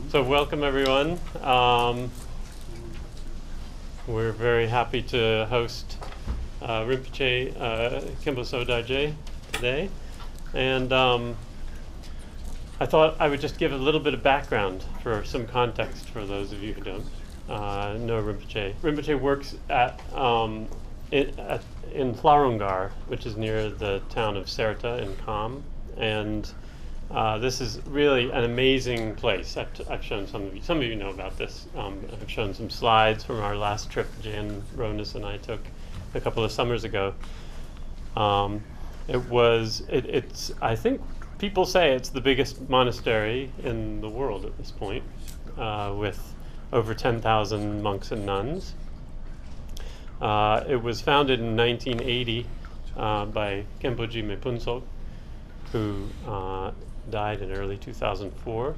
So welcome everyone. We're very happy to host Rinpoche Khenpo Sodarje today. And I thought I would just give a little bit of background for some context for those of you who don't know Rinpoche. Rinpoche works in Flarungar, which is near the town of Serta in Kham. And this is really an amazing place. I've shown some of you know about this. I've shown some slides from our last trip Jan Ronas and I took a couple of summers ago. It's I think people say it's the biggest monastery in the world at this point, with over 10,000 monks and nuns. It was founded in 1980 by Khenpo Mepunsok, who died in early 2004.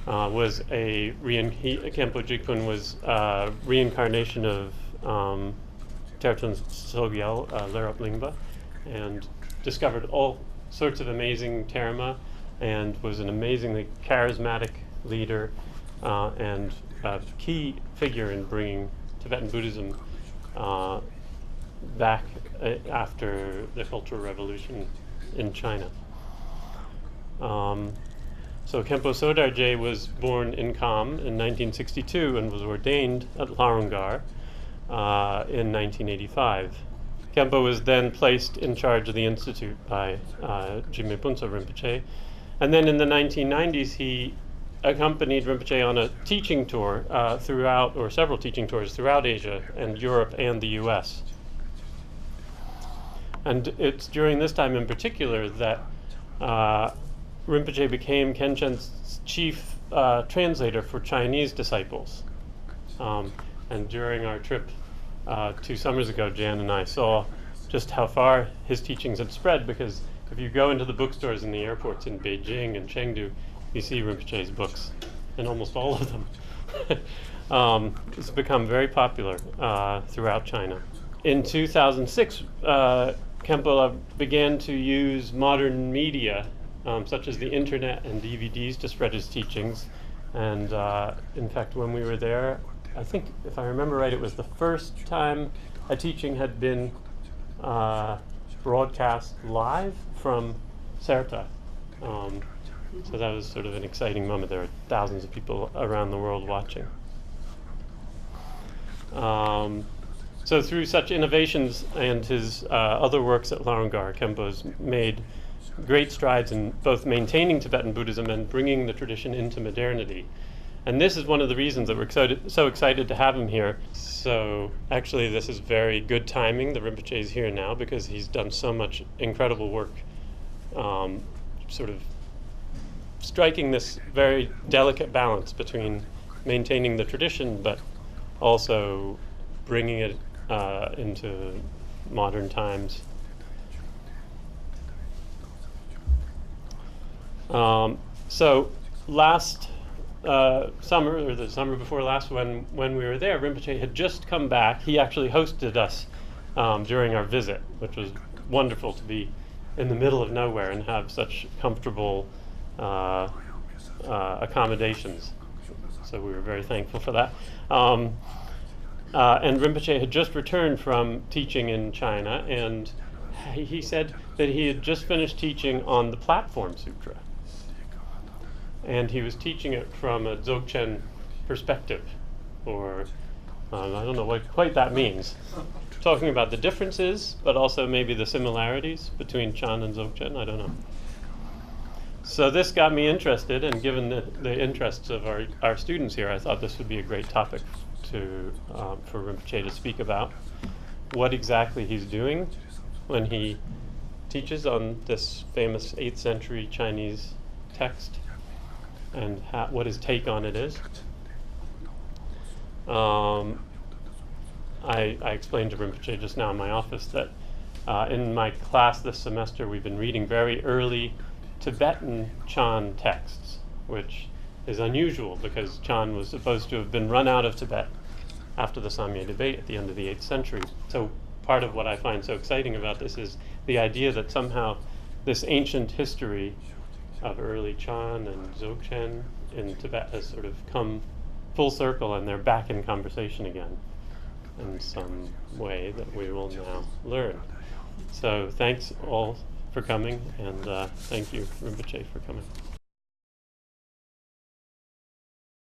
Khenpo Jigpun was a reincarnation of Tertun Sogyal Lerop Lingpa, and discovered all sorts of amazing Dharma, and was an amazingly charismatic leader and a key figure in bringing Tibetan Buddhism back after the Cultural Revolution in China. So Khenpo Sodarje was born in Kham in 1962 and was ordained at Larungar in 1985. Khenpo was then placed in charge of the institute by Jigme Punso Rinpoche, and then in the 1990s he accompanied Rinpoche on a teaching tour several teaching tours throughout Asia and Europe and the US. And it's during this time in particular that Rinpoche became Khenchen's chief translator for Chinese disciples. And during our trip 2 summers ago, Jan and I saw just how far his teachings had spread, because if you go into the bookstores in the airports in Beijing and Chengdu, you see Rinpoche's books, and almost all of them. It's become very popular throughout China. In 2006, Khenpo began to use modern media, such as the internet and DVDs, to spread his teachings. And in fact, when we were there, I think, if I remember right, it was the first time a teaching had been broadcast live from Serta. So that was sort of an exciting moment. There were thousands of people around the world watching. So through such innovations and his other works at Larungar, Khenpo's made great strides in both maintaining Tibetan Buddhism and bringing the tradition into modernity. And this is one of the reasons that we're so excited to have him here. So actually this is very good timing. The Rinpoche is here now because he's done so much incredible work, sort of striking this very delicate balance between maintaining the tradition but also bringing it into modern times. So last summer, or the summer before last, when we were there, Rinpoche had just come back. He actually hosted us during our visit, which was wonderful to be in the middle of nowhere and have such comfortable accommodations. So we were very thankful for that. And Rinpoche had just returned from teaching in China, and he said that he had just finished teaching on the Platform Sutra. And he was teaching it from a Dzogchen perspective, or I don't know what quite that means. Talking about the differences, but also maybe the similarities between Chan and Dzogchen, I don't know. So this got me interested, and given the interests of our students here, I thought this would be a great topic for Rinpoche to speak about. What exactly he's doing when he teaches on this famous 8th century Chinese text, and what his take on it is. I explained to Rinpoche just now in my office that in my class this semester we've been reading very early Tibetan Chan texts, which is unusual because Chan was supposed to have been run out of Tibet after the Samye debate at the end of the 8th century. So part of what I find so exciting about this is the idea that somehow this ancient history of early Chan and Dzogchen in Tibet has sort of come full circle, and they're back in conversation again in some way that we will now learn. So thanks all for coming, and thank you, Rinpoche, for coming.